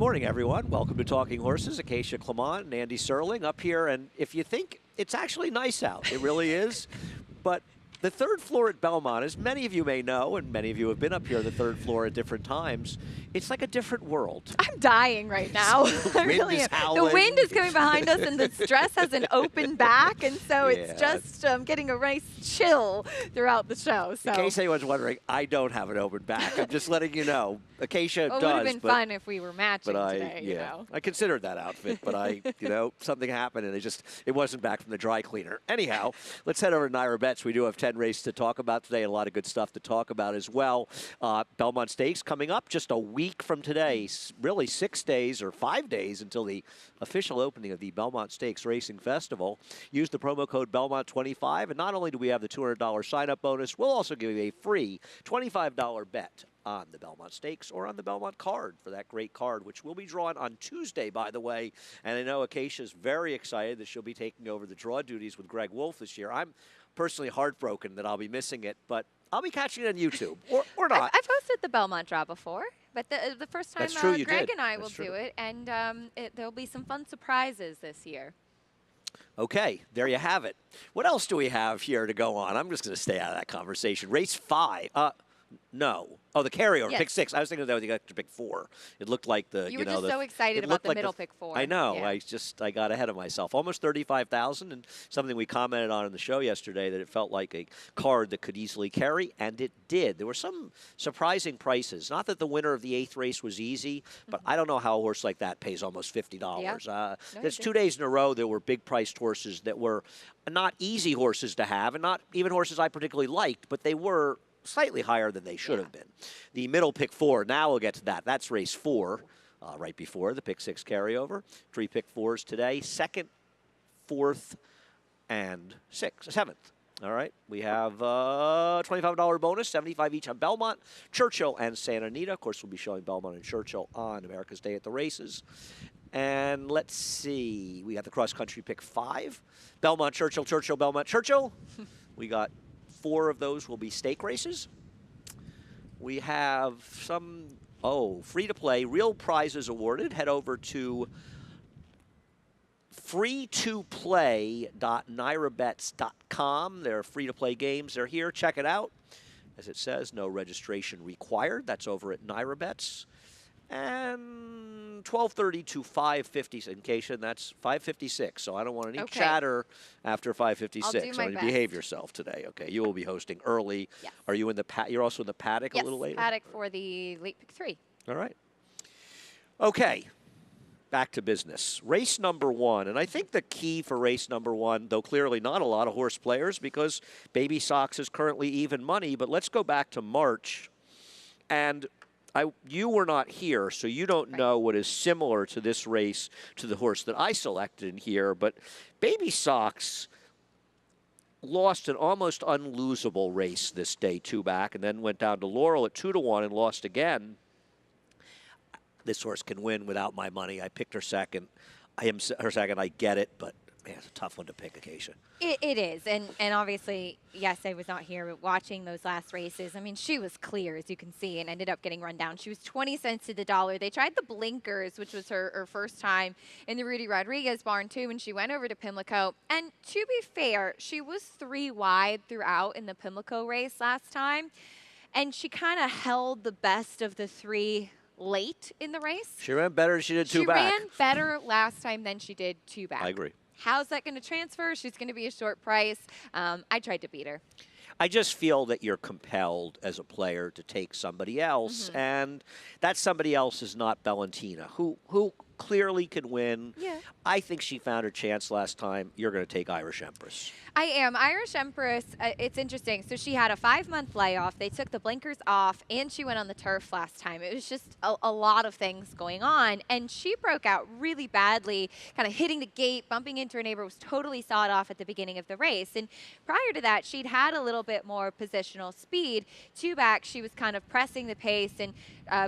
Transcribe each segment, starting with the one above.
morning, everyone. Welcome to Talking Horses. Acacia Clement and Andy Serling up here. And if you think it's actually nice out, it really is. But the third floor at Belmont, as many of you may know, and many of you have been up here, the third floor at different times, it's like a different world. I'm dying right now. I really am. The wind is coming behind us, and the stress has an open back, and so it's just getting a nice chill throughout the show. So. In case anyone's wondering, I don't have an open back. I'm just letting you know. Acacia does. It would have been fun if we were matching today. Yeah, you know? I considered that outfit, but something happened, and it wasn't back from the dry cleaner. Anyhow, let's head over to NYRA Bets. We do have 10 races to talk about today, and a lot of good stuff to talk about as well. Belmont Stakes coming up just a week from today, really 6 days or 5 days until the official opening of the Belmont Stakes Racing Festival. Use the promo code Belmont25, and not only do we have the $200 sign-up bonus, we'll also give you a free $25 bet on the Belmont Stakes or on the Belmont card for that great card, which will be drawn on Tuesday, by the way. And I know Acacia's very excited that she'll be taking over the draw duties with Greg Wolf this year. I'm personally heartbroken that I'll be missing it, but I'll be catching it on YouTube, or not. I've hosted the Belmont draw before, but the first time Greg and I will do it, and there'll be some fun surprises this year. Okay, there you have it. What else do we have here to go on? I'm just going to stay out of that conversation. Race 5. No. Oh, the carryover, yes. pick 6. I was thinking that was the extra pick 4. It looked like the, you were just so excited about the middle pick 4. I know. Yeah. I got ahead of myself. Almost 35,000, and something we commented on in the show yesterday that it felt like a card that could easily carry, and it did. There were some surprising prices. Not that the winner of the 8th race was easy, but I don't know how a horse like that pays almost $50. Yeah. There's 2 days in a row there were big priced horses that were not easy horses to have, and not even horses I particularly liked, but they were slightly higher than they should have been. The middle pick 4, now we'll get to that. That's race 4, right before the pick 6 carryover. 3 pick 4s today, 2nd, 4th, and 7th. All right, we have $25 bonus, $75 each on Belmont, Churchill, and Santa Anita. Of course, we'll be showing Belmont and Churchill on America's Day at the Races. And let's see, we got the cross-country pick 5. Belmont, Churchill, Churchill, Belmont, Churchill. We got 4 of those will be stake races. We have some, free-to-play, real prizes awarded. Head over to free2play.nyrabets.com. They're free-to-play games. They're here. Check it out. As it says, no registration required. That's over at NYRA Bets. And 12:30 to 5:50 in case, and that's 5:56. So I don't want any chatter after 5:56. So behave yourself today. Okay, you will be hosting early. Yes. Are you in the You're also in the paddock a little later? Yes, paddock for the late pick 3. All right. Okay. Back to business. Race number 1, and I think the key for race number 1, though clearly not a lot of horse players because Baby Sox is currently even money, but let's go back to March. And you were not here, so you don't know what is similar to this race to the horse that I selected in here, but Baby Sox lost an almost unlosable race this day 2 back, and then went down to Laurel at 2-1 and lost again. This horse can win without my money. I picked her second. Her second. I get it, but man, it's a tough one to pick, Acacia. It is, and obviously, yes, I was not here, but watching those last races, I mean, she was clear, as you can see, and ended up getting run down. She was 20 cents to the dollar. They tried the blinkers, which was her first time in the Rudy Rodriguez barn, too, and she went over to Pimlico. And to be fair, she was 3 wide throughout in the Pimlico race last time, and she kind of held the best of the 3 late in the race. She ran better than she did 2 back. She ran better last time than she did 2 back. I agree. How's that going to transfer? She's going to be a short price. I tried to beat her. I just feel that you're compelled as a player to take somebody else, and that somebody else is not Valentina, who clearly can win. Yeah. I think she found her chance last time. You're going to take Irish Empress. I am. Irish Empress, it's interesting. So she had a 5-month layoff. They took the blinkers off, and she went on the turf last time. It was just a lot of things going on, and she broke out really badly, kind of hitting the gate, bumping into her neighbor, was totally sawed off at the beginning of the race. And prior to that, she'd had a little bit more positional speed. 2 back, she was kind of pressing the pace and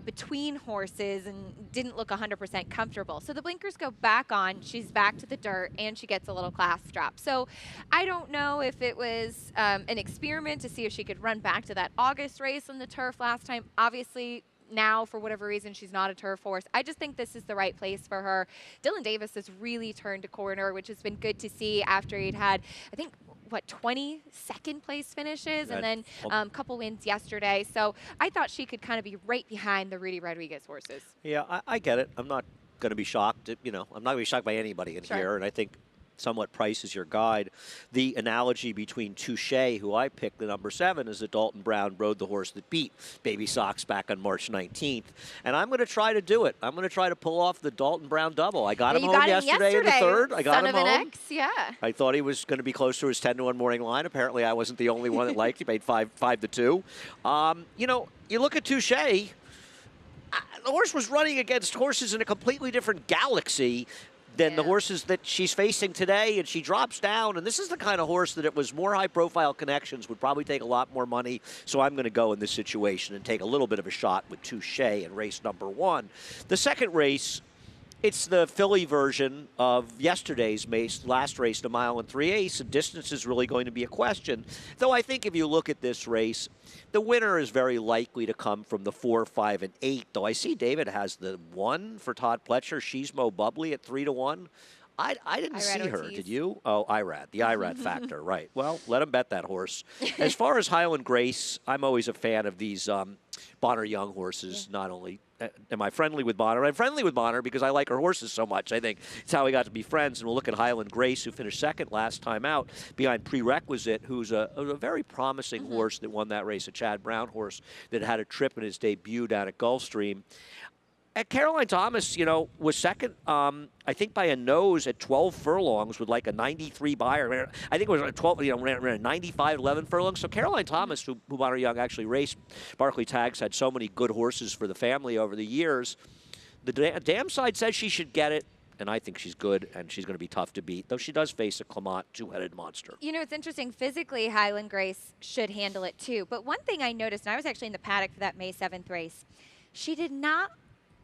between horses and didn't look 100% comfortable. So the blinkers go back on. She's back to the dirt, and she gets a little class drop. So I don't know if it was an experiment to see if she could run back to that August race on the turf last time. Obviously, now, for whatever reason, she's not a turf horse. I just think this is the right place for her. Dylan Davis has really turned a corner, which has been good to see after he'd had, I think, what, 20 second place finishes and then a couple wins yesterday. So I thought she could kind of be right behind the Rudy Rodriguez horses. Yeah, I get it. I'm not going to be shocked. I'm not going to be shocked by anybody in here. And I think somewhat price is your guide. The analogy between Touche, who I picked, the number 7, is that Dalton Brown rode the horse that beat Baby Sox back on March 19th. And I'm going to try to do it. I'm going to try to pull off the Dalton Brown double. I got him home yesterday in the 3rd. I got him home. Son of an X, yeah. I thought he was going to be close to his 10-1 morning line. Apparently, I wasn't the only one that liked. He paid 5-2. You look at Touche. The horse was running against horses in a completely different galaxy than the horses that she's facing today, and she drops down. And this is the kind of horse that it was more high-profile connections, would probably take a lot more money. So I'm going to go in this situation and take a little bit of a shot with Touche in race number 1. The second race, it's the filly version of yesterday's last race, the 1 3/8, and distance is really going to be a question. Though I think if you look at this race, the winner is very likely to come from the 4, 5, and 8. Though I see David has the 1 for Todd Pletcher. She's Mo Bubbly at 3-1. I didn't see her. Ortiz. Did you? Oh, Irad. The Irad factor, right. Well, let him bet that horse. As far as Highland Grace, I'm always a fan of these Bonner Young horses. Not only am I friendly with Bonner, I'm friendly with Bonner because I like her horses so much. I think it's how we got to be friends. And we'll look at Highland Grace, who finished 2nd last time out, behind Prerequisite, who's a very promising horse that won that race, a Chad Brown horse that had a trip in his debut down at Gulfstream. Caroline Thomas, was 2nd, I think by a nose at 12 furlongs with like a 93 buyer. I think it was 12, ran a 95, 11 furlongs. So Caroline Thomas, who Bonner Young actually raced, Barclay Tags had so many good horses for the family over the years. The dam side says she should get it. And I think she's good, and she's going to be tough to beat, though she does face a Clement two-headed monster. It's interesting. Physically, Highland Grace should handle it, too. But one thing I noticed, and I was actually in the paddock for that May 7th race, she did not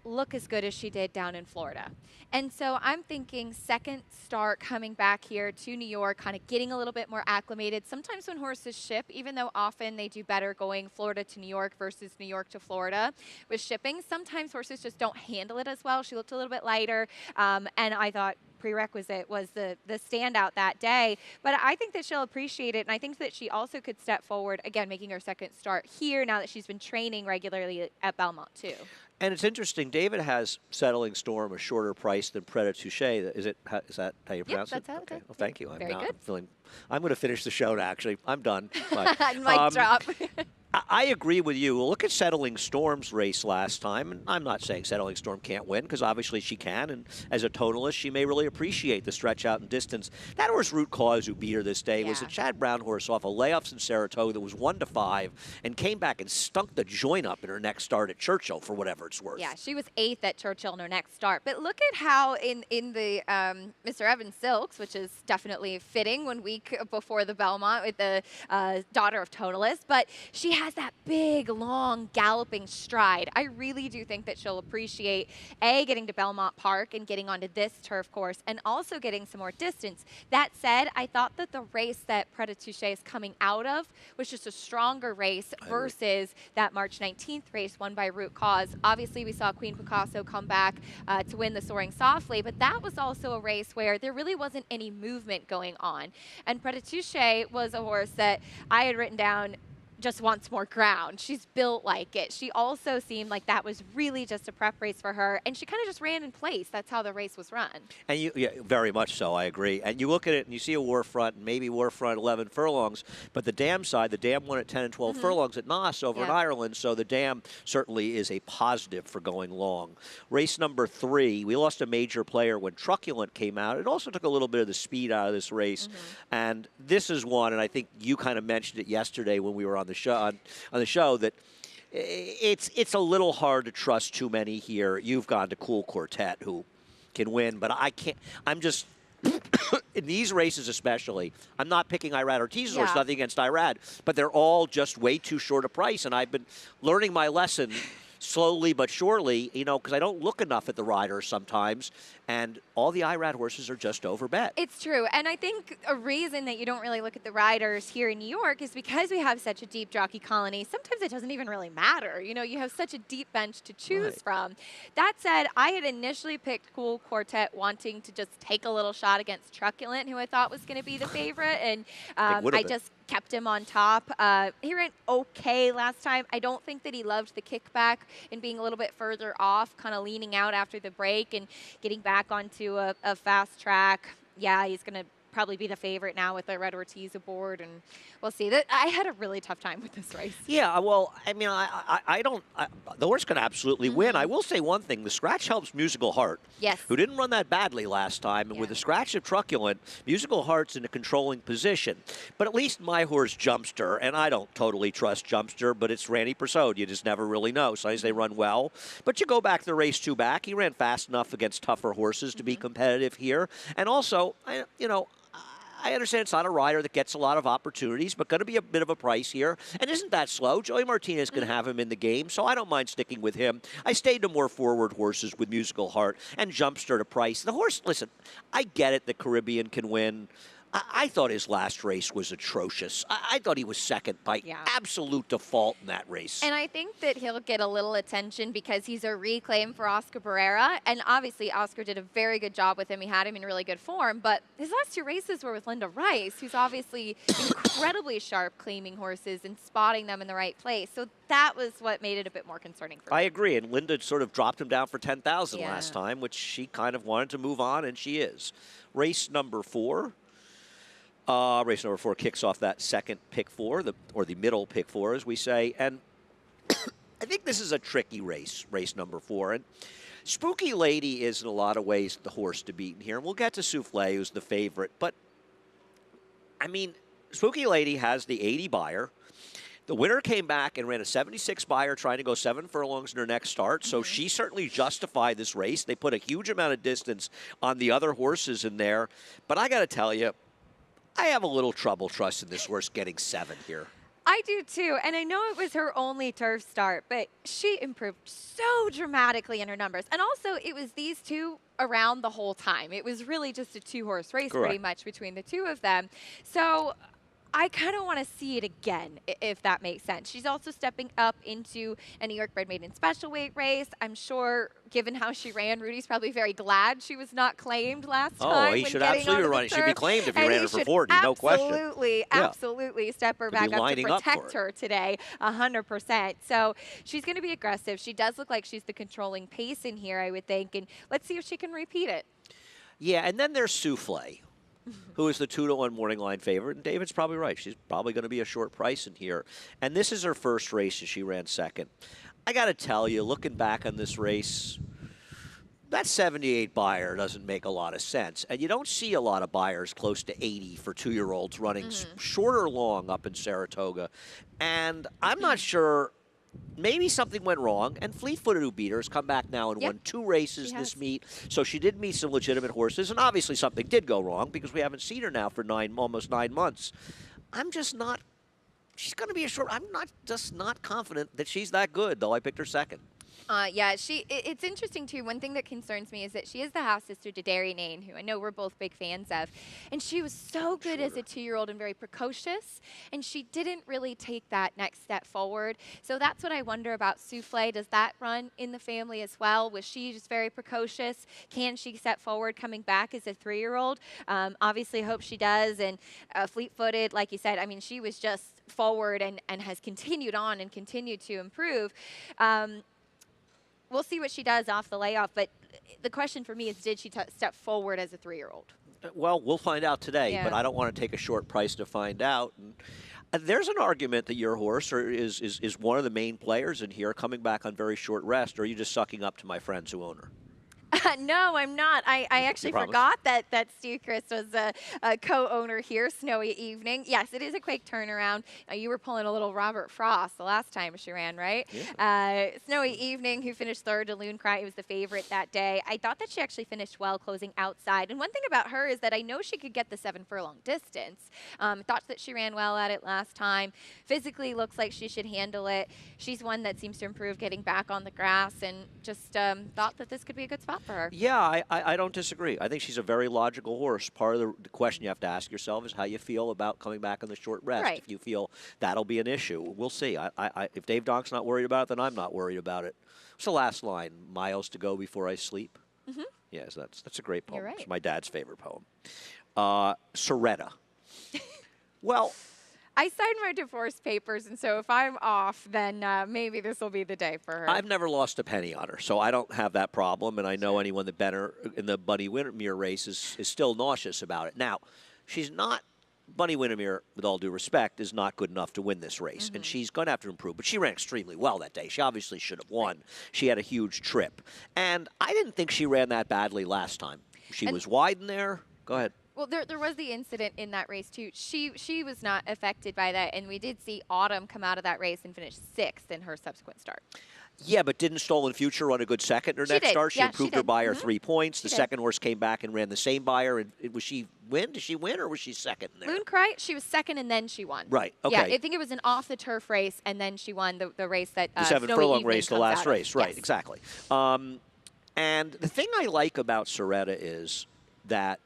look as good as she did down in Florida. And so I'm thinking second start coming back here to New York, kind of getting a little bit more acclimated. Sometimes when horses ship, even though often they do better going Florida to New York versus New York to Florida with shipping, sometimes horses just don't handle it as well. She looked a little bit lighter, and I thought Prerequisite was the standout that day. But I think that she'll appreciate it, and I think that she also could step forward, again, making her second start here now that she's been training regularly at Belmont, too. And it's interesting, David has Settling Storm a shorter price than Pret a Touche. Is that how you pronounce it? That's okay. Well, thank you. Very good. I'm going to finish the show now, actually. I'm done. Mic drop. I agree with you. Look at Settling Storm's race last time, and I'm not saying Settling Storm can't win, because obviously she can, and as a totalist, she may really appreciate the stretch out and distance. That horse, Root Cause, who beat her this day, was a Chad Brown horse off of layoffs in Saratoga that was 1-5, and came back and stunk the joint up in her next start at Churchill, for whatever it's worth. Yeah, she was 8th at Churchill in her next start. But look at how in the Mr. Evans Silks, which is definitely fitting 1 week before the Belmont with the daughter of Totalist, but she has that big, long, galloping stride. I really do think that she'll appreciate, A, getting to Belmont Park and getting onto this turf course, and also getting some more distance. That said, I thought that the race that Pret a Touche is coming out of was just a stronger race versus that March 19th race won by Root Cause. Obviously, we saw Queen Picasso come back to win the Soaring Softly, but that was also a race where there really wasn't any movement going on. And Pret a Touche was a horse that I had written down just wants more ground. She's built like it. She also seemed like that was really just a prep race for her, and she kind of just ran in place. That's how the race was run. And yeah, very much so, I agree. And you look at it and you see a War Front, and maybe War Front 11 furlongs, but the Dam side, the Dam won at 10 and 12 furlongs at Noss over in Ireland, so the Dam certainly is a positive for going long. Race number 3, we lost a major player when Truculent came out. It also took a little bit of the speed out of this race, and this is one, and I think you kind of mentioned it yesterday when we were on the show, that it's a little hard to trust too many here. You've gone to Cool Quartet, who can win, but I can't. I'm just in these races especially. I'm not picking Irad Ortiz's horse, nothing against Irad, but they're all just way too short a price, and I've been learning my lesson. slowly but surely, because I don't look enough at the riders sometimes, and all the IRAD horses are just overbet. It's true. And I think a reason that you don't really look at the riders here in New York is because we have such a deep jockey colony. Sometimes it doesn't even really matter. You have such a deep bench to choose Right. from. That said, I had initially picked Cool Quartet wanting to just take a little shot against Truculent, who I thought was going to be the favorite. And would've I been. just kept him on top. He ran okay last time. I don't think that he loved the kickback and being a little bit further off, kind of leaning out after the break and getting back onto a fast track. Yeah, he's going to probably be the favorite now with the Red Ortiz aboard, and we'll see. That I had a really tough time with this race. Yeah, well, I mean, I don't. The horse can absolutely win. I will say one thing: the scratch helps Musical Heart, Yes. who didn't run that badly last time, and with the scratch of Truculent, Musical Heart's in a controlling position. But at least my horse Jumpster, and I don't totally trust Jumpster, but it's Randy Persaud. You just never really know. Sometimes they run well, but you go back to the race 2 back. He ran fast enough against tougher horses to be competitive here, and also, I understand it's not a rider that gets a lot of opportunities, but going to be a bit of a price here. And isn't that slow? Joey Martinez can have him in the game, so I don't mind sticking with him. I stayed to more forward horses with Musical Heart and Jumpster to price. The horse, listen, I get it that Caribbean can win. I thought his last race was atrocious. I thought he was second by absolute default in that race. And I think that he'll get a little attention because he's a reclaim for Oscar Barrera. And obviously, Oscar did a very good job with him. He had him in really good form. But his last 2 races were with Linda Rice, who's obviously incredibly sharp claiming horses and spotting them in the right place. So that was what made it a bit more concerning for me. I agree. And Linda sort of dropped him down for 10,000 Yeah. last time, which she kind of wanted to move on, and she is. Race number 4. Race number 4 kicks off that second pick 4, or the middle pick 4, as we say. And I think this is a tricky race, race number 4. And Spooky Lady is, in a lot of ways, the horse to beat in here. And we'll get to Souffle, who's the favorite. But, I mean, Spooky Lady has the 80 buyer. The winner came back and ran a 76 buyer trying to go 7 furlongs in her next start, so she certainly justified this race. They put a huge amount of distance on the other horses in there. But I got to tell you, I have a little trouble trusting this horse getting 7 here. I do too, and I know it was her only turf start, but she improved so dramatically in her numbers. And also, it was these two around the whole time. It was really just a 2-horse race pretty much between the two of them. So I kind of want to see it again, if that makes sense. She's also stepping up into a New York Bred Maiden special weight race. I'm sure, given how she ran, Rudy's probably very glad she was not claimed last time. Oh, he should absolutely run. She should be claimed if he ran her for 40, no question. Absolutely step her back up to protect her today, 100%. So she's going to be aggressive. She does look like she's the controlling pace in here, I would think. And let's see if she can repeat it. Yeah, and then there's Souffle, who is the 2-1 morning line favorite. And David's probably right. She's probably going to be a short price in here. And this is her first race, and she ran second. I got to tell you, looking back on this race, that 78 buyer doesn't make a lot of sense. And you don't see a lot of buyers close to 80 for 2-year-olds running short or long up in Saratoga. And I'm not sure. Maybe something went wrong, and Fleet-Footed, who beat her, has come back now and won 2 races this meet. So she did meet some legitimate horses, and obviously something did go wrong because we haven't seen her now for almost 9 months. I'm just not. She's going to be a short. I'm just not confident that she's that good, though I picked her second. Yeah, it's interesting, too. One thing that concerns me is that she is the half-sister to Derry Nain, who I know we're both big fans of. And she was so good as a 2-year-old and very precocious, and she didn't really take that next step forward. So that's what I wonder about Souffle. Does that run in the family as well? Was she just very precocious? Can she step forward coming back as a 3-year-old? Obviously, hope she does. And Fleet-Footed, like you said, I mean, she was just forward and has continued on and continued to improve. We'll see what she does off the layoff, but the question for me is, did she step forward as a 3-year-old? Well, we'll find out today, but I don't want to take a short price to find out. And there's an argument that your horse is one of the main players in here, coming back on very short rest, or are you just sucking up to my friends who own her? No, I'm not. I actually promise? forgot that Steve Chris was a co-owner here, Snowy Evening. Yes, it is a quick turnaround. You were pulling a little Robert Frost the last time she ran, right? Yeah. Snowy Evening, who finished third to Loon Cry, was the favorite that day. I thought that she actually finished well, closing outside. And one thing about her is that I know she could get the 7 furlong distance. Thought that she ran well at it last time. Physically, looks like she should handle it. She's one that seems to improve getting back on the grass, and just thought that this could be a good spot for her. Yeah, I don't disagree. I think she's a very logical horse. Part of the question you have to ask yourself is how you feel about coming back on the short rest. Right. If you feel that'll be an issue, we'll see. If Dave Donk's not worried about it, then I'm not worried about it. What's the last line? Miles to go before I sleep. Mm-hmm. Yes, that's a great poem. You're right. It's my dad's favorite poem. Soretta. Well, I signed my divorce papers, and so if I'm off, then maybe this will be the day for her. I've never lost a penny on her, so I don't have that problem, and I know anyone that bet her in the Bunny Windermere race is still nauseous about it. Now, she's not, Bunny Windermere, with all due respect, is not good enough to win this race, and she's going to have to improve, but she ran extremely well that day. She obviously should have won. She had a huge trip, and I didn't think she ran that badly last time. She was wide in there. Go ahead. Well, there was the incident in that race, too. She was not affected by that, and we did see Autumn come out of that race and finish 6th in her subsequent start. Yeah, but didn't Stolen Future run a good second in her She next did. start? She Yeah, improved she her did. by her 3 points. The did. second horse came back and ran the same by her. And was she win? Did she win, or was she second in there? Loon Cry, she was second, and then she won. Right, okay. Yeah, I think it was an off-the-turf race, and then she won the race that The 7 Snowy furlong Evening race, the comes last out of. race. Right, Yes. exactly. And the thing I like about Soretta is that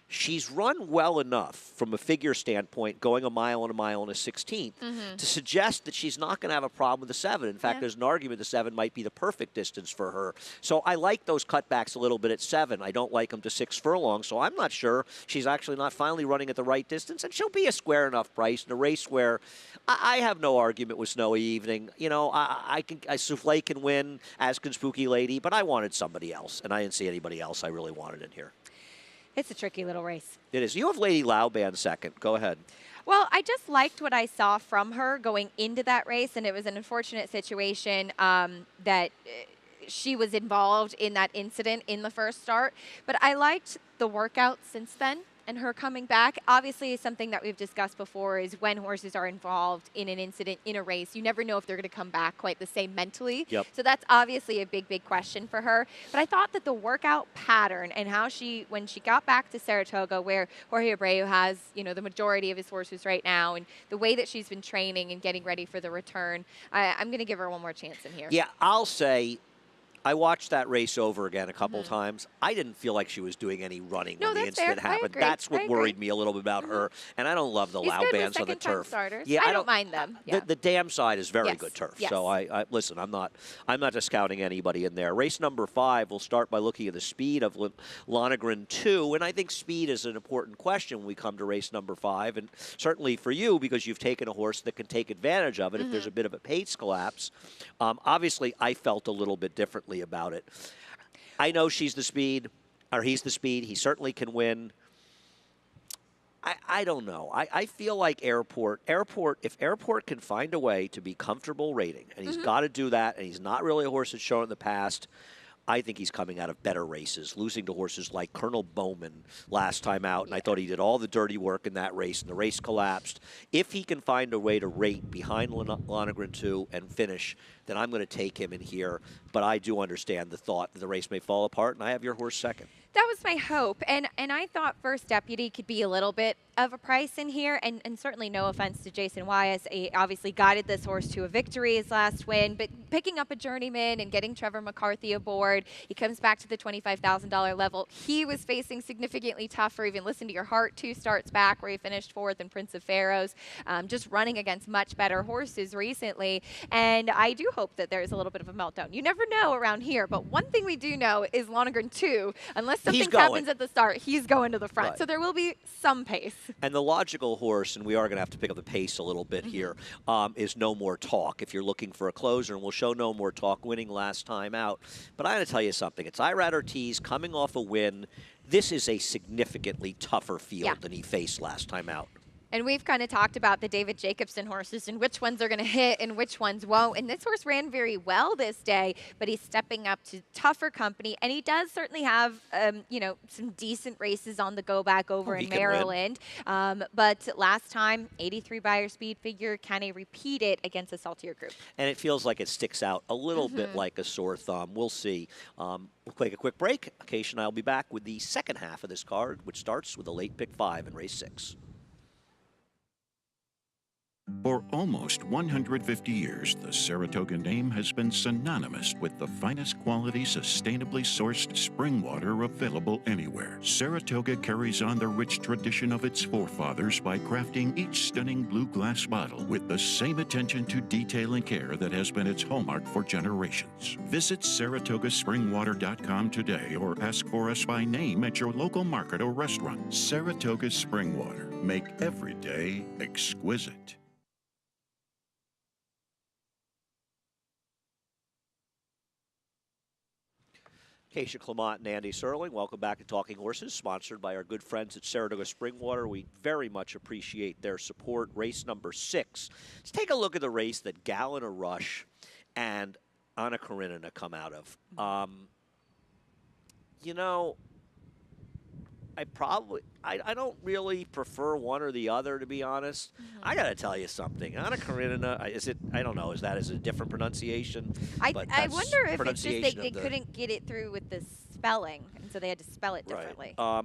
she's run well enough from a figure standpoint, going a mile and a 16th, to suggest that she's not going to have a problem with the 7. In fact, Yeah. there's an argument the 7 might be the perfect distance for her. So I like those cutbacks a little bit at 7. I don't like them to 6 furlongs, so I'm not sure she's actually not finally running at the right distance, and she'll be a square enough price in a race where I have no argument with Snowy Evening. You know, Souffle can win, as can Spooky Lady, but I wanted somebody else, and I didn't see anybody else I really wanted in here. It's a tricky little race. It is. You have Lady Lauban second. Go ahead. Well, I just liked what I saw from her going into that race, and it was an unfortunate situation that she was involved in that incident in the first start. But I liked the workout since then and her coming back. Obviously, something that we've discussed before is when horses are involved in an incident in a race, you never know if they're going to come back quite the same mentally. Yep. So that's obviously a big, big question for her. But I thought that the workout pattern and how when she got back to Saratoga, where Jorge Abreu has, the majority of his horses right now, and the way that she's been training and getting ready for the return, I'm going to give her one more chance in here. Yeah, I'll say I watched that race over again a couple times. I didn't feel like she was doing any running No, when the that's fair. incident I happened. agree. That's I what agree. worried me a little bit about her. And I don't love the He's good with Laubans on the second-time turf. starters. Yeah, I don't mind them. Yeah. The dam side is very Yes. good turf. Yes. So I listen. I'm not discounting anybody in there. Race number 5. We'll start by looking at the speed of Lonergan 2, and I think speed is an important question when we come to race number 5, and certainly for you because you've taken a horse that can take advantage of it if there's a bit of a pace collapse. Obviously, I felt a little bit differently about it. I know she's the speed, or he's the speed. He certainly can win. I don't know. I feel like if Airport can find a way to be comfortable rating, and he's got to do that, and he's not really a horse that's shown in the past, I think he's coming out of better races, losing to horses like Colonel Bowman last time out, and I thought he did all the dirty work in that race, and the race collapsed. If he can find a way to rate behind Lonergan 2 and finish, then I'm going to take him in here. But I do understand the thought that the race may fall apart, and I have your horse second. That was my hope, and I thought First Deputy could be a little bit of a price in here, and certainly no offense to Jason Wyas. He obviously guided this horse to a victory his last win, but picking up a journeyman and getting Trevor McCarthy aboard, he comes back to the $25,000 level. He was facing significantly tougher, even Listen to Your Heart 2 starts back where he finished 4th in Prince of Pharaohs, just running against much better horses recently, and I do hope that there's a little bit of a meltdown. You never know around here, but one thing we do know is Lonergan 2, unless something happens at the start, he's going to the front. Right. So there will be some pace. And the logical horse, and we are going to have to pick up the pace a little bit here, is No More Talk. If you're looking for a closer, and we'll show No More Talk winning last time out. But I got to tell you something. It's Irad Ortiz coming off a win. This is a significantly tougher field than he faced last time out. And we've kind of talked about the David Jacobson horses and which ones are going to hit and which ones won't. And this horse ran very well this day, but he's stepping up to tougher company. And he does certainly have, some decent races on the go back over in Maryland. But last time, 83 Beyer speed figure. Can he repeat it against a saltier group? And it feels like it sticks out a little bit like a sore thumb. We'll see. We'll take a quick break. Acacia and I will be back with the second half of this card, which starts with a late pick 5 in race 6. For almost 150 years, the Saratoga name has been synonymous with the finest quality, sustainably sourced spring water available anywhere. Saratoga carries on the rich tradition of its forefathers by crafting each stunning blue glass bottle with the same attention to detail and care that has been its hallmark for generations. Visit SaratogaSpringwater.com today or ask for us by name at your local market or restaurant. Saratoga Spring Water. Make every day exquisite. Acacia Clement and Andy Serling, welcome back to Talking Horses, sponsored by our good friends at Saratoga Springwater. We very much appreciate their support. Race number 6. Let's take a look at the race that Gallina Rush and Anna Karenina come out of. I don't really prefer one or the other, to be honest. I got to tell you something. Anna Karenina, I don't know, is a different pronunciation? I wonder if it's just they couldn't get it through with the spelling, and so they had to spell it differently. Right.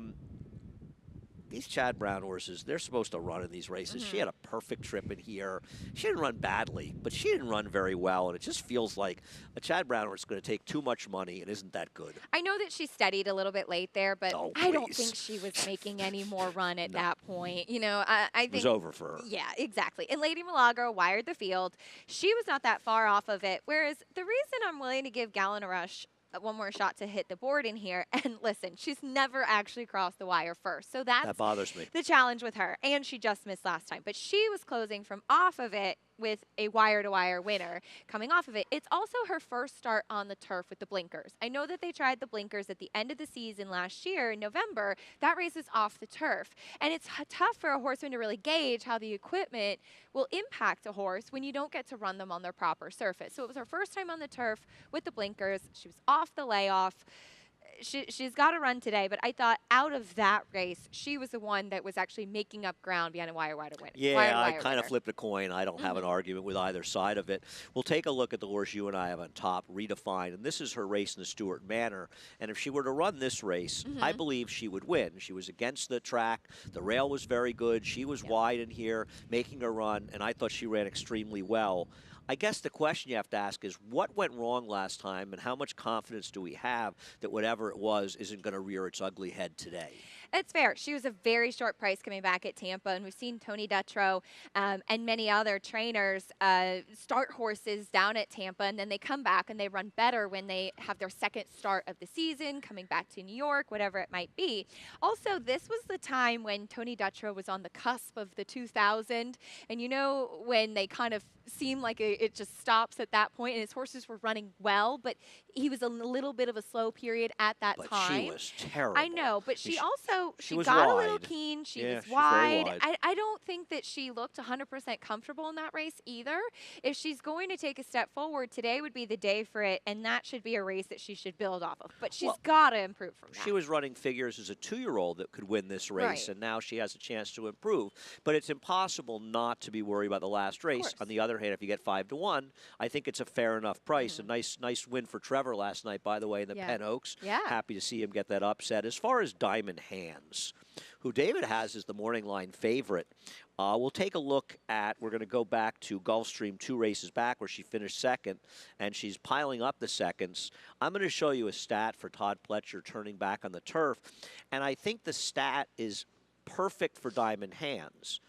These Chad Brown horses, they're supposed to run in these races. She had a perfect trip in here. She didn't run badly, but she didn't run very well, and it just feels like a Chad Brown horse is going to take too much money and isn't that good. I know that she steadied a little bit late there, but I don't think she was making any more run at that point. I think it was over for her. Yeah, exactly. And Lady Milagro wired the field. She was not that far off of it, whereas the reason I'm willing to give Gallina Rush one more shot to hit the board in here. And listen, she's never actually crossed the wire first. So that bothers me. The challenge with her. And she just missed last time. But she was closing from off of it with a wire-to-wire winner coming off of it. It's also her first start on the turf with the blinkers. I know that they tried the blinkers at the end of the season last year in November. That race is off the turf. And it's tough for a horseman to really gauge how the equipment will impact a horse when you don't get to run them on their proper surface. So it was her first time on the turf with the blinkers. She was off the layoff. She's got to run today, but I thought out of that race, she was the one that was actually making up ground behind a wire-to-wire winner. Yeah, I kind of flipped a coin. I don't have an argument with either side of it. We'll take a look at the horse you and I have on top, Redefine, and this is her race in the Stuart Manor. And if she were to run this race, I believe she would win. She was against the track. The rail was very good. She was wide in here, making a run, and I thought she ran extremely well. I guess the question you have to ask is what went wrong last time and how much confidence do we have that whatever it was isn't going to rear its ugly head today? It's fair. She was a very short price coming back at Tampa, and we've seen Tony Dutrow and many other trainers start horses down at Tampa, and then they come back and they run better when they have their second start of the season, coming back to New York, whatever it might be. Also, this was the time when Tony Dutrow was on the cusp of the 2000, and when they kind of seemed like it just stops at that point, and his horses were running well, but he was a little bit of a slow period at that time. But she was terrible. I know, but she got wide. a little keen. She was wide. I don't think that she looked 100% comfortable in that race either. If she's going to take a step forward, today would be the day for it, and that should be a race that she should build off of. But she's got to improve from that. She was running figures as a 2-year-old that could win this race, and now she has a chance to improve. But it's impossible not to be worried about the last race. On the other hand, if you get 5-1, I think it's a fair enough price. A nice win for Trevor last night, by the way, in the Penn Oaks. Happy to see him get that upset. As far as Diamond Hands, who David has as the morning line favorite, we'll take a look at, we're going to go back to Gulfstream 2 races back where she finished second, and she's piling up the seconds. I'm going to show you a stat for Todd Pletcher turning back on the turf, and I think the stat is perfect for Diamond Hands.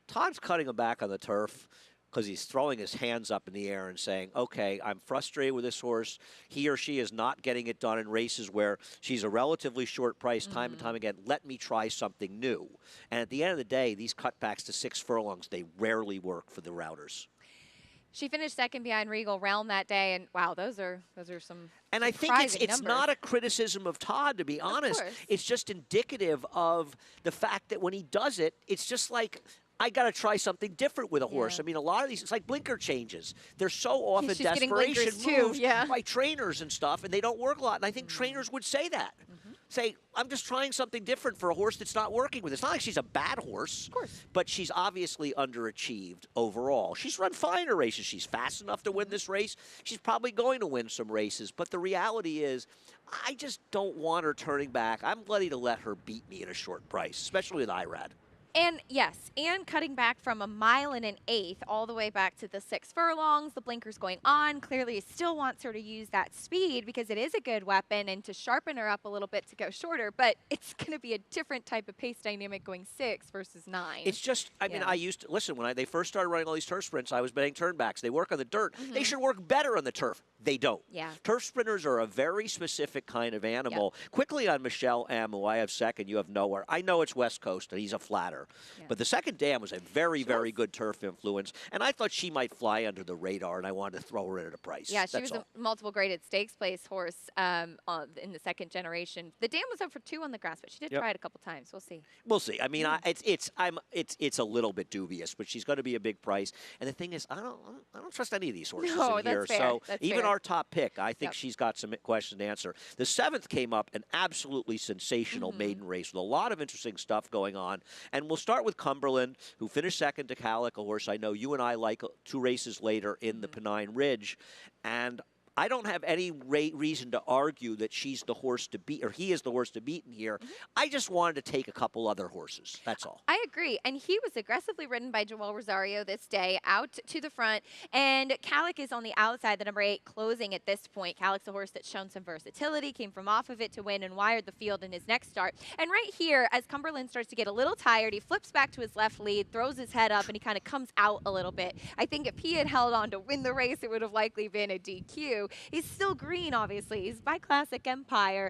Todd's cutting him back on the turf because he's throwing his hands up in the air and saying, okay, I'm frustrated with this horse. He or she is not getting it done in races where she's a relatively short price time and time again. Let me try something new. And at the end of the day, these cutbacks to 6 furlongs, they rarely work for the routers. She finished second behind Regal Realm that day, and wow, those are some. And I think it's not a criticism of Todd, to be honest. It's just indicative of the fact that when he does it, it's just like I got to try something different with a horse. Yeah. I mean, a lot of these, it's like blinker changes. They're so often She's getting desperation blinkers too, moves yeah. by trainers and stuff, and they don't work a lot. And I think trainers would say that. Say, I'm just trying something different for a horse that's not working with. It's not like she's a bad horse. Of course. But she's obviously underachieved overall. She's run fine in races. She's fast enough to win this race. She's probably going to win some races. But the reality is, I just don't want her turning back. I'm ready to let her beat me at a short price, especially with IRAD. And yes, and cutting back from 1 1/8 all the way back to the 6 furlongs, the blinkers going on. Clearly, he still wants her to use that speed because it is a good weapon and to sharpen her up a little bit to go shorter. But it's going to be a different type of pace dynamic going 6 versus 9. It's just, I mean, Yeah. I used to, listen, when they first started running all these turf sprints, I was betting turnbacks. They work on the dirt. They should work better on the turf. They don't. Yeah. Turf sprinters are a very specific kind of animal. Quickly on Michelle M., who I have second, you have nowhere. I know it's West Coast, and he's a flatter. Yeah. But the second dam was a very, very good turf influence, and I thought she might fly under the radar, and I wanted to throw her in at a price. Yeah, she That's was all. a multiple graded stakes place horse in the second generation. The dam was up for 2 on the grass, but she did Yep. try it a couple times. We'll see. We'll see. I mean, it's a little bit dubious, but she's going to be a big price. And the thing is, I don't trust any of these horses No, in that's here. fair. So That's even fair. our top pick, I think Yep. she's got some questions to answer. The 7th came up, an absolutely sensational maiden race with a lot of interesting stuff going on. And we'll start with Cumberland, who finished second to Calic, a horse I know you and I like 2 races later in the Pennine Ridge. And I don't have any reason to argue that she's the horse to beat, or he is the horse to beat in here. I just wanted to take a couple other horses. That's all. I agree. And he was aggressively ridden by Joel Rosario this day, out to the front. And Calic is on the outside, the number 8, closing at this point. Calic's a horse that's shown some versatility, came from off of it to win and wired the field in his next start. And right here, as Cumberland starts to get a little tired, he flips back to his left lead, throws his head up, and he kind of comes out a little bit. I think if he had held on to win the race, it would have likely been a DQ. He's still green, obviously. He's by Classic Empire.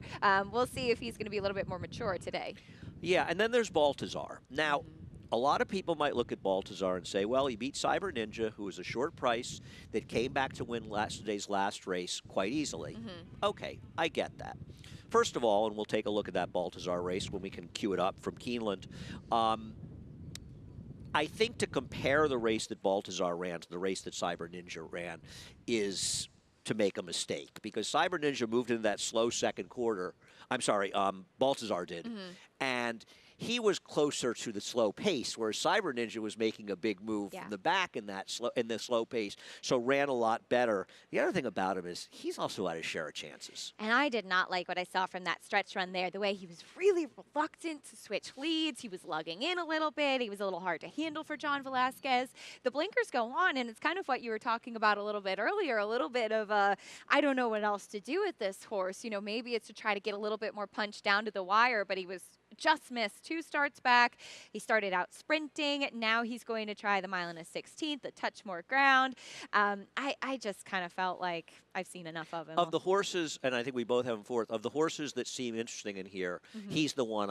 We'll see if he's going to be a little bit more mature today. Yeah, and then there's Baltazar. Now, a lot of people might look at Baltazar and say, well, he beat Cyber Ninja, who was a short price that came back to win today's last race quite easily. Okay, I get that. First of all, and we'll take a look at that Baltazar race when we can cue it up from Keeneland. I think to compare the race that Baltazar ran to the race that Cyber Ninja ran is to make a mistake, because Cyber Ninja moved into that slow second quarter. I'm sorry, Baltazar did. And he was closer to the slow pace, whereas Cyber Ninja was making a big move from the back in the slow pace, so ran a lot better. The other thing about him is he's also had his share of chances. And I did not like what I saw from that stretch run there, the way he was really reluctant to switch leads. He was lugging in a little bit. He was a little hard to handle for John Velasquez. The blinkers go on, and it's kind of what you were talking about a little bit earlier, a little bit of I don't know what else to do with this horse. You know, maybe it's to try to get a little bit more punch down to the wire, but he was just missed 2 starts back. He started out sprinting. Now he's going to try the 1/16, a touch more ground. I just kind of felt like I've seen enough of him. Of the horses, and I think we both have him fourth, of the horses that seem interesting in here, he's the one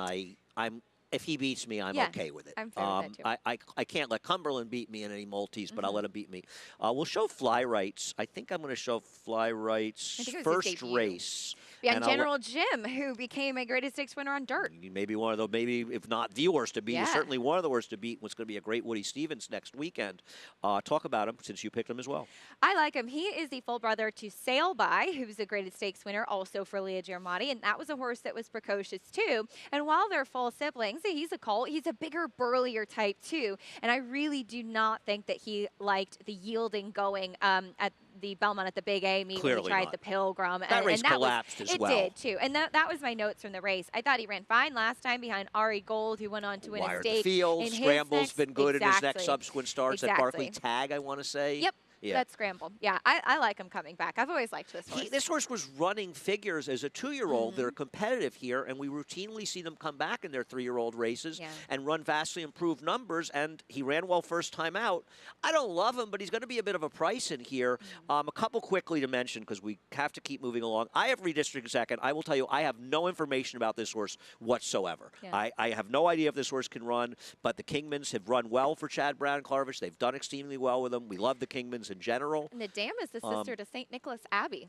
I'm. If he beats me, I'm okay with it. I'm fair with that too. I can't let Cumberland beat me in any multis, but I'll let him beat me. We'll show Fly Rights. I think I'm going to show Fly Rights' I think it was his first debut. race. Yeah, and I'll let- General Jim, who became a Greatest Stakes winner on dirt. Maybe one of the, maybe if not the worst to beat, Yeah. certainly one of the worst to beat. What's going to be a great Woody Stevens next weekend. Talk about him since you picked him as well. I like him. He is the full brother to Sail By, who's a Greatest Stakes winner, also for Leah Giamatti, and that was a horse that was precocious too. And while they're full siblings, he's a colt. He's a bigger, burlier type too. And I really do not think that he liked the yielding going at the Belmont at the Big A meet when Clearly he tried not. the Pilgrim. That race and that collapsed was, as it well. It did too. And that was my notes from the race. I thought he ran fine last time behind Ari Gold, who went on to win a Wired the stake. field. in his Scramble's next- been good in his next Exactly. subsequent starts at Barclay Tag, I want to say. Yep. Yeah. That's Scramble. Yeah, I like him coming back. I've always liked this horse. This horse was running figures as a 2-year-old. They're competitive here, and we routinely see them come back in their 3-year-old races and run vastly improved numbers, and he ran well first time out. I don't love him, but he's going to be a bit of a price in here. A couple quickly to mention, because we have to keep moving along. I have redistricted second. I will tell you, I have no information about this horse whatsoever. Yeah. I have no idea if this horse can run, but the Kingmans have run well for Chad Brown Clarvich. They've done exceedingly well with him. We love the Kingmans in general. And the dam is the sister to St. Nicholas Abbey.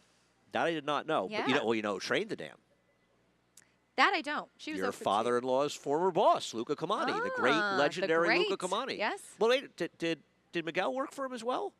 That I did not know. But Yeah. you know who trained the dam? That I don't. She was Your 0 for 2. father-in-law's former boss, Luca Comani, the great, Ah, the legendary Luca great. Comani. Yes. Well, wait, did Miguel work for him as well?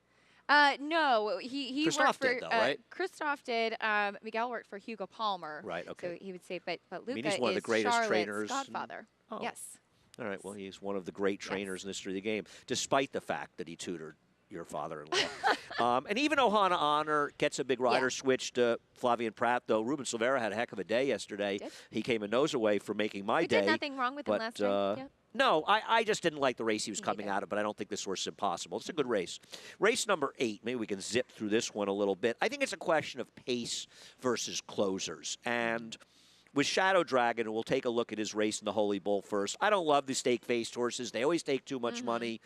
No, he Christoph worked for did, though, right? Christoph did. Miguel worked for Hugo Palmer. Right, okay. So he would say, but I Luca mean, he's one of the is greatest Charlotte's trainers. godfather. Oh. Yes. All right, well, he's one of the great trainers in the history of the game, despite the fact that he tutored your father-in-law. And even Ohana Honor gets a big rider switch to Flavien Prat, though Ruben Silveira had a heck of a day yesterday. He came a nose away for making my We day. did nothing wrong with him last time. Yep. No, I just didn't like the race he was coming out of, but I don't think this horse is impossible. It's a good race. Race number 8, maybe we can zip through this one a little bit. I think it's a question of pace versus closers. And with Shadow Dragon, and we'll take a look at his race in the Holy Bull first. I don't love the stake-faced horses. They always take too much money.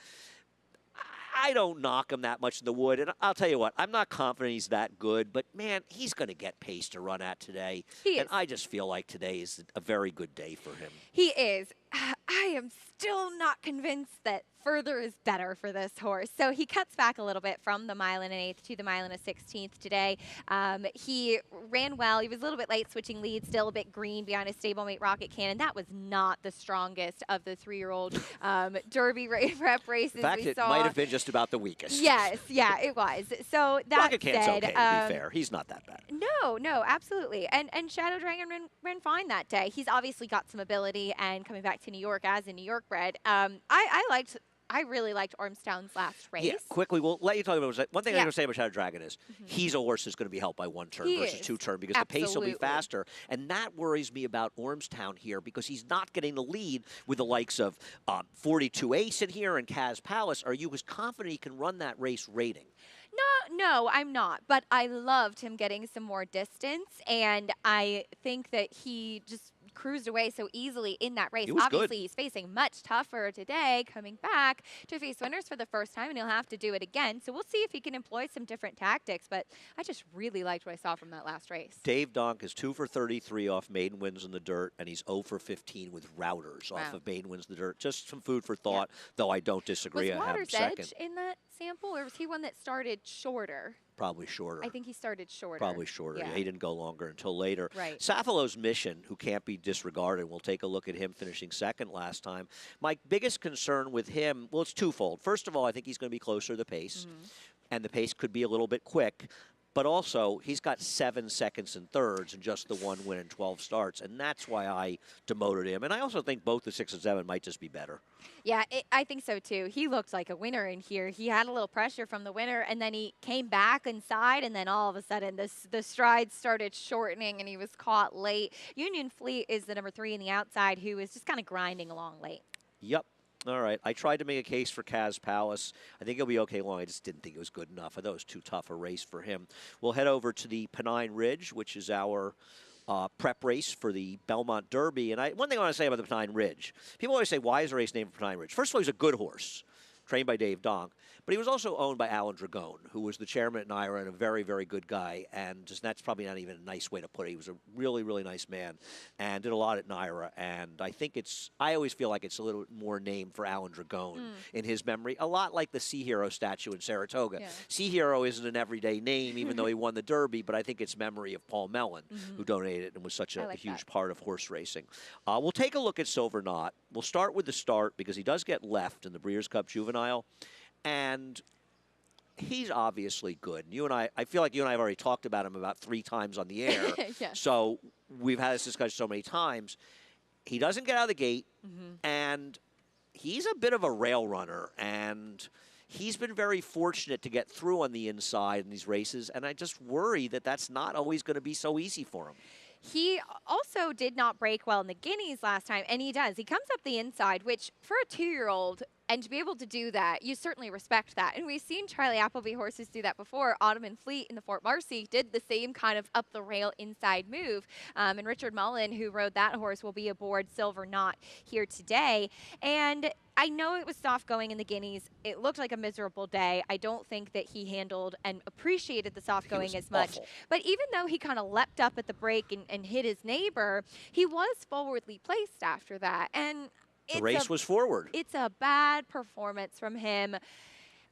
I don't knock him that much in the wood, and I'll tell you what, I'm not confident he's that good, but man, he's going to get pace to run at today. He is. And I just feel like today is a very good day for him. He is. I am still not convinced that further is better for this horse. So he cuts back a little bit from the mile and an eighth to the mile and a 16th today. He ran well. He was a little bit late switching lead, still a bit green behind his stablemate Rocket Cannon. That was not the strongest of the 3-year-old Derby prep races. In fact, we it saw. might have been just about the weakest. Yes, yeah, it was. So that Rocket Cannon's said, okay, to be fair. He's not that bad. No, absolutely. And Shadow Dragon ran fine that day. He's obviously got some ability, and coming back to New York as a New York bred, I really liked Ormstown's last race. Yeah, quickly, we'll let you talk about it. One thing I'm going to say about Shadow Dragon is he's a horse that's going to be helped by 1 turn versus 2 turn because the pace will be faster. And that worries me about Ormstown here because he's not getting the lead with the likes of 42 Ace in here and Kaz Palace. Are you as confident he can run that race rating? No, I'm not. But I loved him getting some more distance, and I think that he just cruised away so easily in that race. Obviously, he's facing much tougher today, coming back to face winners for the first time, and he'll have to do it again. So we'll see if he can employ some different tactics, but I just really liked what I saw from that last race. Dave Donk is 2 for 33 off maiden wins in the dirt, and he's 0 for 15 with routers off of maiden wins in the dirt. Just some food for thought, though I don't disagree. Was I have him Water's second. Edge in that sample, or was he one that started shorter? Probably shorter. I think he started shorter. Probably shorter. Yeah. He didn't go longer until later. Right. Safalo's Mission, who can't be disregarded, we'll take a look at him finishing second last time. My biggest concern with him, well, it's twofold. First of all, I think he's going to be closer to the pace, and the pace could be a little bit quick. But also, he's got 7 seconds and thirds and just the 1 win in 12 starts, and that's why I demoted him. And I also think both the 6 and 7 might just be better. Yeah, I think so too. He looked like a winner in here. He had a little pressure from the winner, and then he came back inside, and then all of a sudden the strides started shortening, and he was caught late. Union Fleet is the number 3 in the outside, who is just kind of grinding along late. Yep. All right. I tried to make a case for Kaz Palace. I think he'll be okay long. I just didn't think it was good enough. I thought it was too tough a race for him. We'll head over to the Pennine Ridge, which is our prep race for the Belmont Derby. And one thing I want to say about the Pennine Ridge, people always say, why is the race named Pennine Ridge? First of all, he's a good horse, trained by Dave Donk. But he was also owned by Alan Dragone, who was the chairman at NYRA and a very, very good guy. And just that's probably not even a nice way to put it. He was a really, really nice man and did a lot at NYRA. And I think I always feel like it's a little more named for Alan Dragone in his memory, a lot like the Sea Hero statue in Saratoga. Yeah. Sea Hero isn't an everyday name, even though he won the Derby, but I think it's memory of Paul Mellon, who donated it and was such a huge part of horse racing. We'll take a look at Silver Knot. We'll start with the start because he does get left in the Breeders' Cup Juvenile. And he's obviously good. And I feel like you and I have already talked about him about 3 times on the air. Yeah. So we've had this discussion so many times. He doesn't get out of the gate, and he's a bit of a rail runner. And he's been very fortunate to get through on the inside in these races. And I just worry that that's not always going to be so easy for him. He also did not break well in the Guineas last time, and he does. He comes up the inside, which for a 2-year-old, and to be able to do that, you certainly respect that. And we've seen Charlie Appleby horses do that before. Ottoman Fleet in the Fort Marcy did the same kind of up the rail inside move. And Richard Mullen, who rode that horse, will be aboard Silver Knot here today. And I know it was soft going in the Guineas. It looked like a miserable day. I don't think that he handled and appreciated the soft going as much. Awful. But even though he kind of leapt up at the break and hit his neighbor, he was forwardly placed after that. And The race was forward. It's a bad performance from him.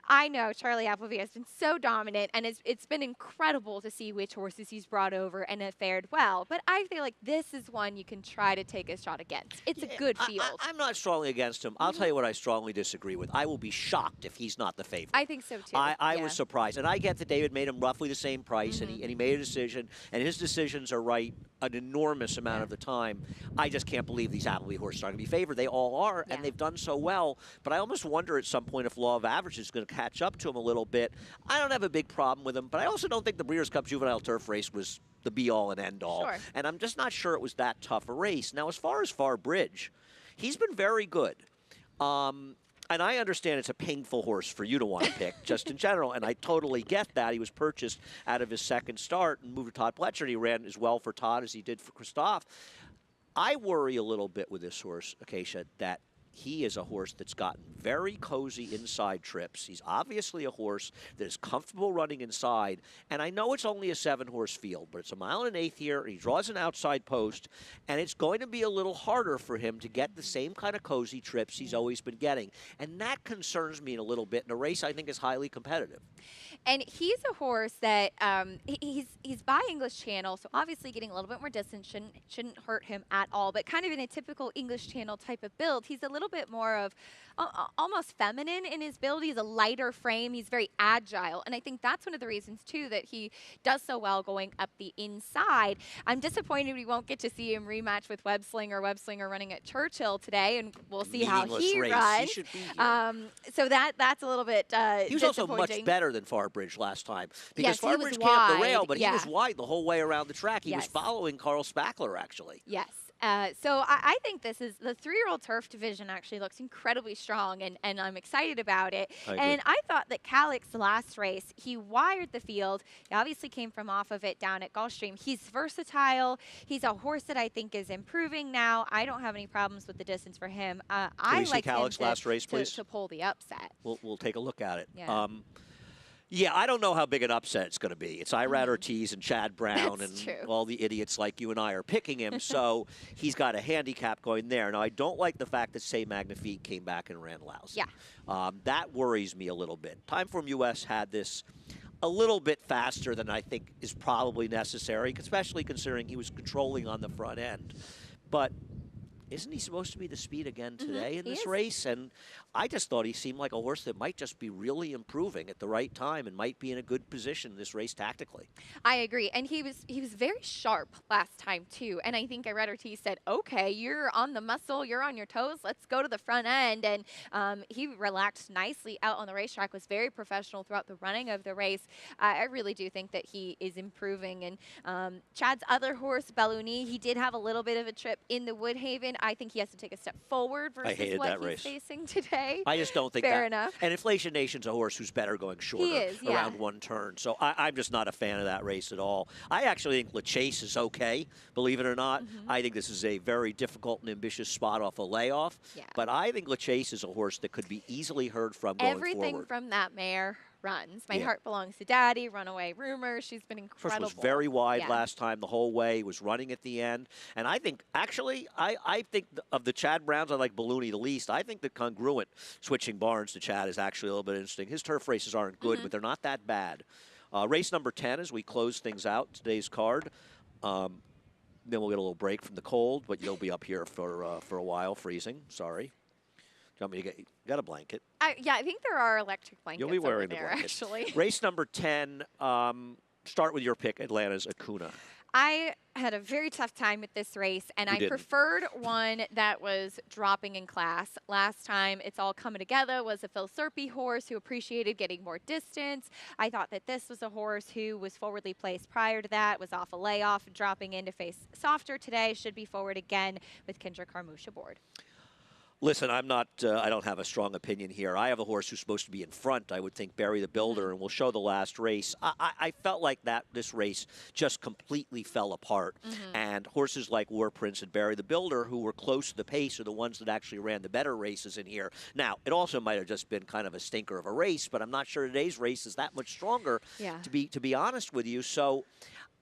I know Charlie Appleby has been so dominant, and it's been incredible to see which horses he's brought over and have fared well. But I feel like this is one you can try to take a shot against. It's a good field. I'm not strongly against him. I'll tell you what I strongly disagree with. I will be shocked if he's not the favorite. I think so too. I Yeah. was surprised. And I get that David made him roughly the same price, and he made a decision, and his decisions are right an enormous amount of the time. I just can't believe these Appleby horses are going to be favored. They all are, and they've done so well. But I almost wonder at some point if law of averages is going to catch up to him a little bit. I don't have a big problem with him, but I also don't think the Breeders' Cup Juvenile Turf race was the be-all and end-all. Sure. And I'm just not sure it was that tough a race. Now, as far as Far Bridge, he's been very good. And I understand it's a painful horse for you to want to pick, just in general, and I totally get that. He was purchased out of his second start and moved to Todd Pletcher, and he ran as well for Todd as he did for Christophe. I worry a little bit with this horse, Acacia, that he is a horse that's gotten very cozy inside trips. He's obviously a horse that is comfortable running inside. And I know it's only a 7-horse field, but it's a 1 1/8 here. And he draws an outside post. And it's going to be a little harder for him to get the same kind of cozy trips he's always been getting. And that concerns me a little bit in a race I think is highly competitive. And he's a horse that he's by English Channel, so obviously getting a little bit more distance shouldn't hurt him at all. But kind of in a typical English Channel type of build, he's a little bit more of almost feminine in his build. He's a lighter frame. He's very agile, and I think that's one of the reasons too that he does so well going up the inside. I'm disappointed we won't get to see him rematch with Webslinger running at Churchill today, and we'll see how he race. runs. He should be here. So that's a little bit He was also disappointing. much better than Farbridge last time. Because Yes, he was Farbridge came up the rail, wide, but he was wide the whole way around the track. He was Yes. following Carl Spackler, actually. Yes. So I think this is the 3-year-old turf division actually looks incredibly strong, and I'm excited about it. I agree. And I thought that Calix last race, he wired the field. He obviously came from off of it down at Gulfstream. He's versatile. He's a horse that I think is improving now. I don't have any problems with the distance for him. I we see like him Calix last race, please? to pull the upset. We'll take a look at it. Yeah. Yeah, I don't know how big an upset it's going to be. It's Irad Ortiz and Chad Brown That's and true. all the idiots like you and I are picking him, so he's got a handicap going there. Now, I don't like the fact that Say Magnifique came back and ran lousy. Yeah. That worries me a little bit. Timeform US had this a little bit faster than I think is probably necessary, especially considering he was controlling on the front end. But isn't he supposed to be the speed again today in He this is. race? And I just thought he seemed like a horse that might just be really improving at the right time and might be in a good position in this race tactically. I agree, and he was very sharp last time too. And I think I read Ortiz said, "Okay, you're on the muscle, you're on your toes. Let's go to the front end." And he relaxed nicely out on the racetrack. Was very professional throughout the running of the race. I really do think that he is improving. And Chad's other horse, Belluni, he did have a little bit of a trip in the Woodhaven. I think he has to take a step forward versus hated what that he's race. facing today. I just don't think Fair that. enough. And Inflation Nation's a horse who's better going shorter is, yeah. around one turn. So I'm just not a fan of that race at all. I actually think LaChase is okay, believe it or not. I think this is a very difficult and ambitious spot off a layoff. Yeah. But I think LaChase is a horse that could be easily heard from going Everything forward. from that mare runs. My Yeah. heart belongs to Daddy, Runaway Rumor. She's been First incredible. was very wide Yeah. last time the whole way, was running at the end. And I think, actually, I think of the Chad Browns, I like Belluni the least. I think the congruent switching Barnes to Chad is actually a little bit interesting. His turf races aren't good, but they're not that bad. Race number 10 as we close things out, today's card. Then we'll get a little break from the cold, but you'll be up here for a while, freezing. Sorry. Do you want me to get got a blanket? Yeah, I think there are electric blankets You'll be over wearing the there, blanket. actually. Race number 10, start with your pick, Atlanta's Acuna. I had a very tough time with this race, and You I didn't. preferred one that was dropping in class. Last time, It's All Coming Together was a Phil Serpy horse who appreciated getting more distance. I thought that this was a horse who was forwardly placed prior to that, was off a layoff, dropping in to face softer today, should be forward again with Kendra Carmouche aboard. Listen, I'm not. I don't have a strong opinion here. I have a horse who's supposed to be in front. I would think Barry the Builder, and we'll show the last race. I felt like this race just completely fell apart. And horses like War Prince and Barry the Builder, who were close to the pace, are the ones that actually ran the better races in here. Now, it also might have just been kind of a stinker of a race, but I'm not sure today's race is that much stronger. Yeah. To be honest with you, so.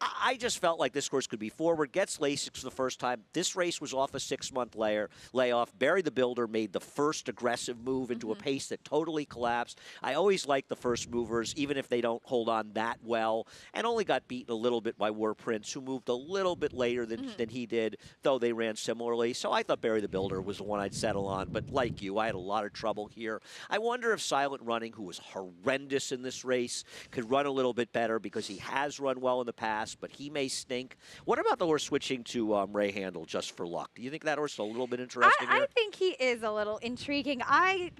I just felt like this course could be forward. Gets Lasix for the first time. This race was off a 6-month layoff. Barry the Builder made the first aggressive move into a pace that totally collapsed. I always like the first movers, even if they don't hold on that well, and only got beaten a little bit by War Prince, who moved a little bit later than he did, though they ran similarly. So I thought Barry the Builder was the one I'd settle on. But like you, I had a lot of trouble here. I wonder if Silent Running, who was horrendous in this race, could run a little bit better because he has run well in the past, but he may stink. What about the horse switching to Ray Handle just for luck? Do you think that horse is a little bit interesting here? I think he is a little intriguing. I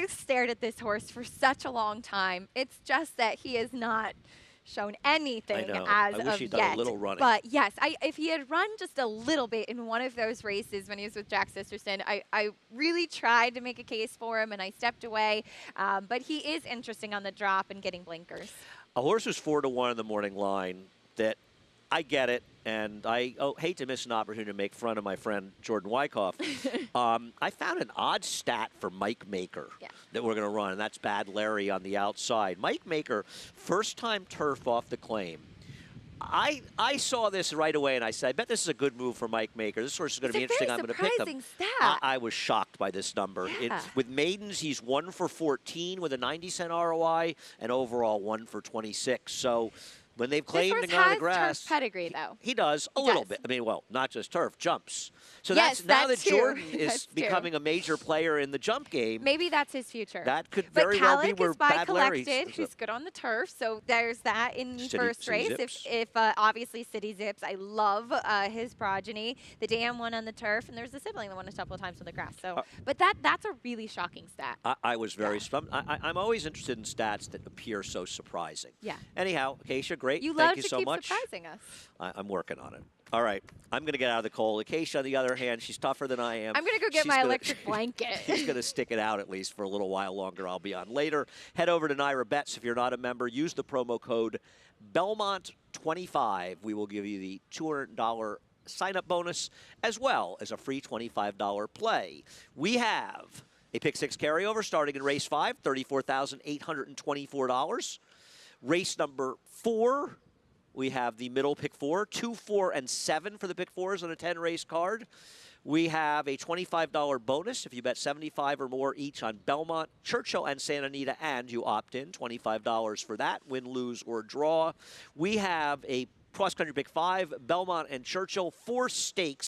stared at this horse for such a long time. It's just that he has not shown anything I as wish of he'd yet. done a little running. But yes, if he had run just a little bit in one of those races when he was with Jack Sisterson, I really tried to make a case for him and I stepped away. But he is interesting on the drop and getting blinkers. A horse who's 4-1 in the morning line that I get it, and I hate to miss an opportunity to make fun of my friend Jordan Wyckoff. I found an odd stat for Mike Maker that we're going to run, and that's Bad Larry on the outside. Mike Maker, first-time turf off the claim. I saw this right away, and I said, I bet this is a good move for Mike Maker. This horse is going to be interesting. I'm going to pick him. Stat. I was shocked by this number. Yeah. With maidens, he's 1 for 14 with a 90-cent ROI, and overall 1 for 26. So when they've claimed him on the grass, turf pedigree, though. he does a little bit. I mean, well, not just turf, jumps. So Yes, that's now that that's true. Jordan is That's true. becoming a major player in the jump game. Maybe that's his future. That could But very well be Calic where is by Bad Larry's. Collected, who's good on the turf, so there's that in the first City race. Zips. If obviously City Zips, I love his progeny. The Dam won on the turf, and there's the sibling that won a couple of times on the grass. So, but that's a really shocking stat. I was very stumped. I'm always interested in stats that appear so surprising. Yeah. Anyhow, Acacia, great. You Thank love you to so keep much. surprising us. I'm working on it. All right. I'm going to get out of the cold. Acacia, on the other hand, she's tougher than I am. I'm going to go get She's my gonna- electric blanket. She's going to stick it out at least for a little while longer. I'll be on later. Head over to Naira Bets if you're not a member. Use the promo code Belmont25. We will give you the $200 sign-up bonus as well as a free $25 play. We have a pick six carryover starting in race 5, $34,824. Race number 4. We have the middle pick 4, 2, 4, and 7 for the pick 4s on a 10-race card. We have a $25 bonus if you bet 75 or more each on Belmont, Churchill, and Santa Anita, and you opt in, $25 for that, win, lose, or draw. We have a cross-country pick 5, Belmont and Churchill, 4 stakes.